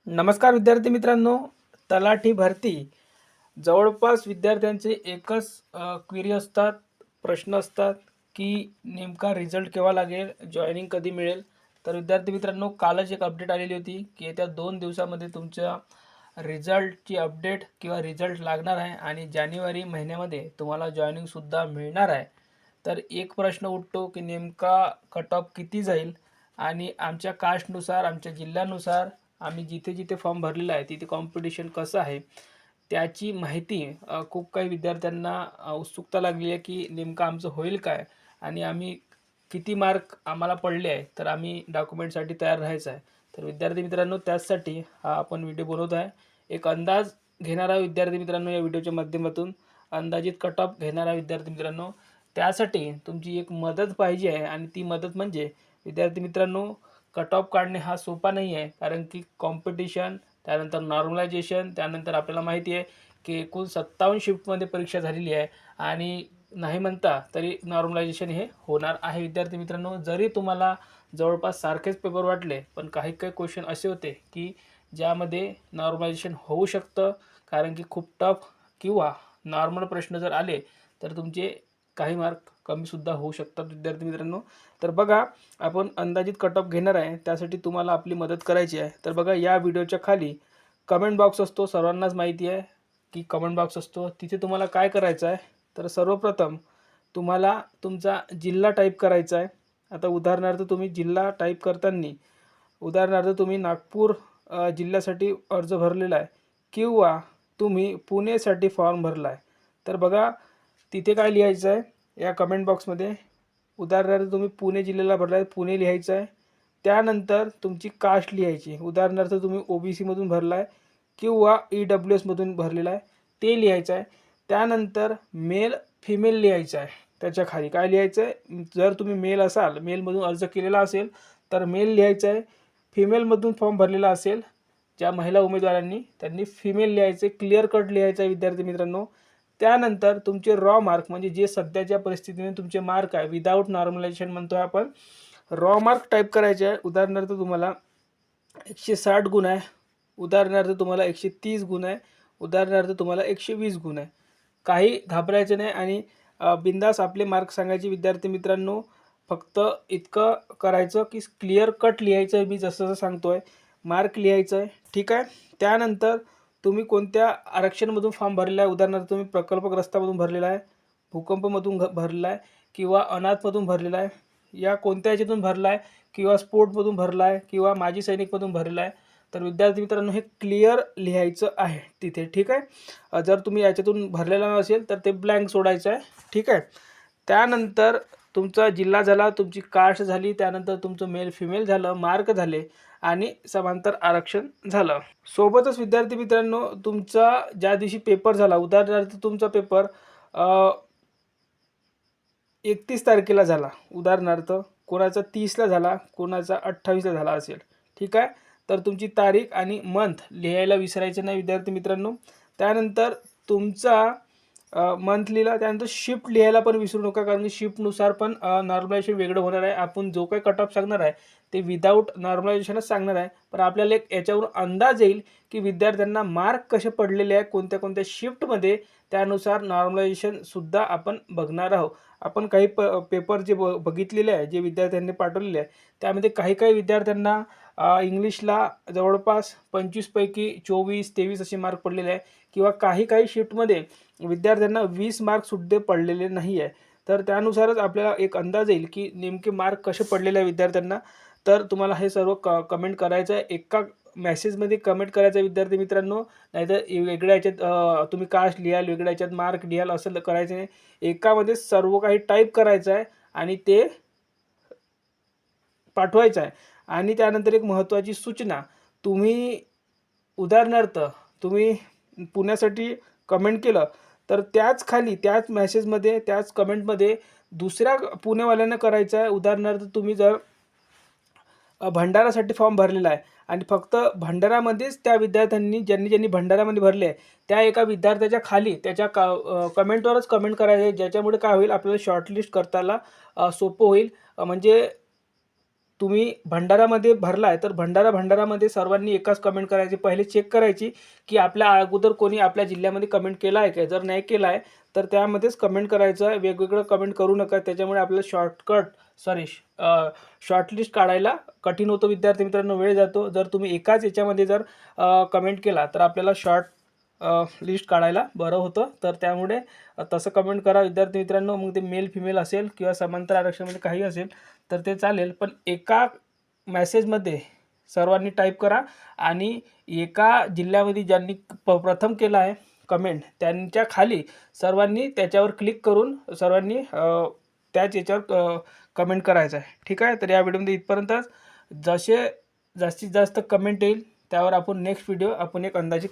नमस्कार विद्यार्थी मित्रांनो. तलाठी भरती जवळपास विद्यार्थ्यांचे एकच क्वेरी असतात, प्रश्न असतात की नेमका रिझल्ट केव्हा लागेल, जॉईनिंग कधी मिळेल. तर विद्यार्थी मित्रांनो, कालच एक अपडेट आलेली होती की येत्या 2 दिवसामध्ये तुमच्या रिझल्टची अपडेट किंवा रिझल्ट लागणार आहे आणि जानेवारी महिन्यामध्ये तुम्हाला जॉईनिंगसुद्धा मिळणार आहे. तर एक प्रश्न उठतो की नेमका कट ऑफ किती जाईल आणि आमच्या कास्टनुसार, आमच्या जिल्ह्यानुसार आम्ही जिथे जिथे फॉर्म भरलेला आहे तिथे कॉम्पिटिशन कसं आहे, त्याची माहिती खूप काही विद्यार्थ्यांना उत्सुकता लागली आहे की नेमकं आमचं होईल काय आणि आम्ही किती मार्क आम्हाला पडले आहे, तर आम्ही डॉक्युमेंटसाठी तयार राहायचं आहे. तर विद्यार्थी मित्रांनो, त्याचसाठी हा आपण व्हिडिओ बनवत आहे. एक अंदाज घेणारा विद्यार्थी मित्रांनो, या व्हिडिओच्या माध्यमातून अंदाजित कट ऑफ घेणारा विद्यार्थी मित्रांनो, त्यासाठी तुमची एक मदत पाहिजे आहे आणि ती मदत म्हणजे विद्यार्थी मित्रांनो, कट ऑफ काढणे हा सोपा नाही आहे. कारण की कॉम्पिटिशन, त्यानंतर नॉर्मलायझेशन, त्यानंतर आपल्याला माहिती आहे की एकूण 57 शिफ्टमध्ये परीक्षा झालेली आहे आणि नाही म्हणता तरी नॉर्मलायझेशन हे होणार आहे. विद्यार्थी मित्रांनो, जरी तुम्हाला जवळपास सारखेच पेपर वाटले, पण काही काही क्वेश्चन असे होते की ज्यामध्ये नॉर्मलायझेशन होऊ शकतं. कारण की खूप टफ किंवा नॉर्मल प्रश्न जर आले तर तुमचे काही मार्क कमीसुद्धा होऊ शकतात विद्यार्थी मित्रांनो. तर बघा, आपण अंदाजित कट ऑफ घेणार आहे, त्यासाठी तुम्हाला आपली मदत करायची आहे. तर बघा, या व्हिडिओच्या खाली कमेंट बॉक्स असतो, सर्वांनाच माहिती आहे की कमेंट बॉक्स असतो. तिथे तुम्हाला काय करायचं आहे, तर सर्वप्रथम तुम्हाला तुमचा जिल्हा टाईप करायचा आहे. आता उदाहरणार्थ तुम्ही जिल्हा टाईप करताना, उदाहरणार्थ तुम्ही नागपूर जिल्ह्यासाठी अर्ज भरलेला आहे किंवा तुम्ही पुणेसाठी फॉर्म भरला आहे. तर बघा, तिथे काय लिहायचं आहे या कमेंट बॉक्समध्ये. उदाहरणार्थ तुम्ही पुणे जिल्ह्याला भरला आहे, पुणे लिहायचं आहे. त्यानंतर तुमची कास्ट लिहायची. उदाहरणार्थ तुम्ही OBCमधून भरला आहे किंवा EWSमधून भरलेला आहे, ते लिहायचं आहे. त्यानंतर मेल फिमेल लिहायचं आहे. त्याच्या खाली काय लिहायचं आहे, जर तुम्ही मेल असाल, मेलमधून अर्ज केलेला असेल तर मेल लिहायचं आहे. फिमेलमधून फॉर्म भरलेला असेल ज्या महिला उमेदवारांनी, त्यांनी फिमेल लिहायचे, क्लिअर कट लिहायचं आहे विद्यार्थी मित्रांनो. त्यानंतर तुमचे रॉ मार्क म्हणजे जे सध्याच्या परिस्थितीने तुमचे मार्क आहे, विदाऊट नॉर्मलायझेशन म्हणतो आहे आपण, रॉ मार्क टाईप करायचे आहे. उदाहरणार्थ तुम्हाला 160 गुण आहे, उदाहरणार्थ तुम्हाला 130 गुण आहे, उदाहरणार्थ तुम्हाला 120 गुण आहे. काही घाबरायचं नाही आणि बिंदास आपले मार्क सांगायचे विद्यार्थी मित्रांनो. फक्त इतकं करायचं की क्लिअर कट लिहायचं आहे, मी जसं जसं सांगतो आहे, मार्क लिहायचं आहे, ठीक आहे. त्यानंतर तुम्ही कोणत्या आरक्षणमधून फॉर्म भरलेला आहे, उदाहरणार्थ तुम्ही प्रकल्पग्रस्तामधून भरलेला आहे, भूकंपमधून भरलेला आहे किंवा अनाथमधून भरलेला आहे, या कोणत्या ह्याच्यातून भरला आहे किंवा स्पोर्टमधून भरला आहे किंवा माजी सैनिकमधून भरला आहे, तर विद्यार्थी मित्रांनो हे क्लिअर लिहायचं आहे तिथे, ठीक आहे. जर तुम्ही याच्यातून भरलेला नसेल तर ते ब्लँक सोडायचं आहे, ठीक आहे. त्यानंतर तुमचा जिल्हा झाला, तुमची कास्ट झाली, त्यानंतर तुमचं मेल फिमेल झालं, मार्क झाले आणि समांतर आरक्षण झालं. सोबतच विद्यार्थी मित्रांनो, तुमचा ज्या दिवशी पेपर झाला, उदाहरणार्थ तुमचा पेपर 31 तारखेला झाला, उदाहरणार्थ कोणाचा 30ला झाला, कोणाचा 28ला झाला असेल, ठीक आहे. तर तुमची तारीख आणि मंथ लिहायला विसरायचं नाही विद्यार्थी मित्रांनो. त्यानंतर तुमचा मंथ लिहिला, त्यानंतर शिफ्ट लिहायला पण विसरू नका, कारण की शिफ्टनुसार पण नॉर्मलायझेशन वेगळं होणार आहे. आपण जो काही कट ऑफ सांगणार आहे ते विदाऊट नॉर्मलायझेशनच सांगणार आहे, पण आपल्याला एक याच्यावरून अंदाज येईल की विद्यार्थ्यांना मार्क कसे पडलेले आहे कोणत्या कोणत्या शिफ्टमध्ये, त्यानुसार नॉर्मलायझेशनसुद्धा आपण बघणार आहोत. आपण काही पेपर जे बघितलेले आहे, जे विद्यार्थ्यांनी पाठवलेले आहे, त्यामध्ये काही काही विद्यार्थ्यांना इंग्लिशला जवळपास 25 पैकी 24-23 असे मार्क पडलेले आहे किंवा काही काही शिफ्टमध्ये विद्यार्थ्यांना 20 मार्कसुद्धा पडलेले नाही आहे. तर त्यानुसारच आपल्याला एक अंदाज येईल की नेमके मार्क कसे पडलेले आहे विद्यार्थ्यांना. तर तुम्हाला हे सर्व कमेंट करायचं आहे, एका मेसेजमध्ये कमेंट करायचं आहे विद्यार्थी मित्रांनो. नाहीतर वेगळ्या ह्याच्यात तुम्ही कास्ट लिहाल, वेगळ्या ह्याच्यात मार्क लिहाल, असं करायचं नाही. एकामध्ये सर्व काही टाईप करायचं आहे आणि ते पाठवायचं आहे. आणि त्यानंतर एक महत्त्वाची सूचना, तुम्ही उदाहरणार्थ तुम्ही पुण्यासाठी कमेंट केलं तर त्याच खाली, त्याच मेसेजमध्ये, त्याच कमेंटमध्ये दुसऱ्या पुणेवाल्यांना करायचं आहे. उदाहरणार्थ तुम्ही जर भंडारासाठी फॉर्म भरलेला आहे आणि फक्त भंडारामध्येच त्या विद्यार्थ्यांनी, ज्यांनी ज्यांनी भंडारामध्ये भरले आहे, त्या एका विद्यार्थ्याच्या खाली त्याच्या कमेंटवरच कमेंट करायचं आहे, ज्याच्यामुळे काय होईल, आपल्याला शॉर्टलिस्ट करताना सोपं होईल. म्हणजे तुम्ही भंडारामध्ये भरला आहे तर भंडारामध्ये सर्वांनी एकाच कमेंट करायची. पहिले चेक करायची की आपल्या अगोदर कोणी आपल्या जिल्ह्यामध्ये कमेंट केला आहे का? जर नाही केला आहे तर त्यामध्येच कमेंट करायचं आहे. वेगवेगळं कमेंट करू नका. त्याच्यामुळे आपल्याला शॉर्टलिस्ट काढायला कठीण होतं विद्यार्थी मित्रांनो, वेळ जातो. जर तुम्ही एकाच याच्यामध्ये जर कमेंट केला तर आपल्याला लिस्ट काढायला बरं होतं. तर त्यामुळे तसं कमेंट करा विद्यार्थी मित्रांनो. मग ते मेल फिमेल असेल किंवा समांतर आरक्षणामध्ये काही असेल तर ते चालेल, पण एका मेसेजमध्ये सर्वांनी टाईप करा आणि एका जिल्ह्यामध्ये ज्यांनी प्रथम केलं आहे कमेंट त्यांच्या खाली सर्वांनी त्याच्यावर क्लिक करून सर्वांनी त्याच याच्यावर कमेंट करायचं आहे. ठीक आहे. तर या व्हिडिओमध्ये इथपर्यंतच. जसे जास्तीत जास्त कमेंट येईल त्यावर आपण नेक्स्ट व्हिडिओ आपण एक अंदाजे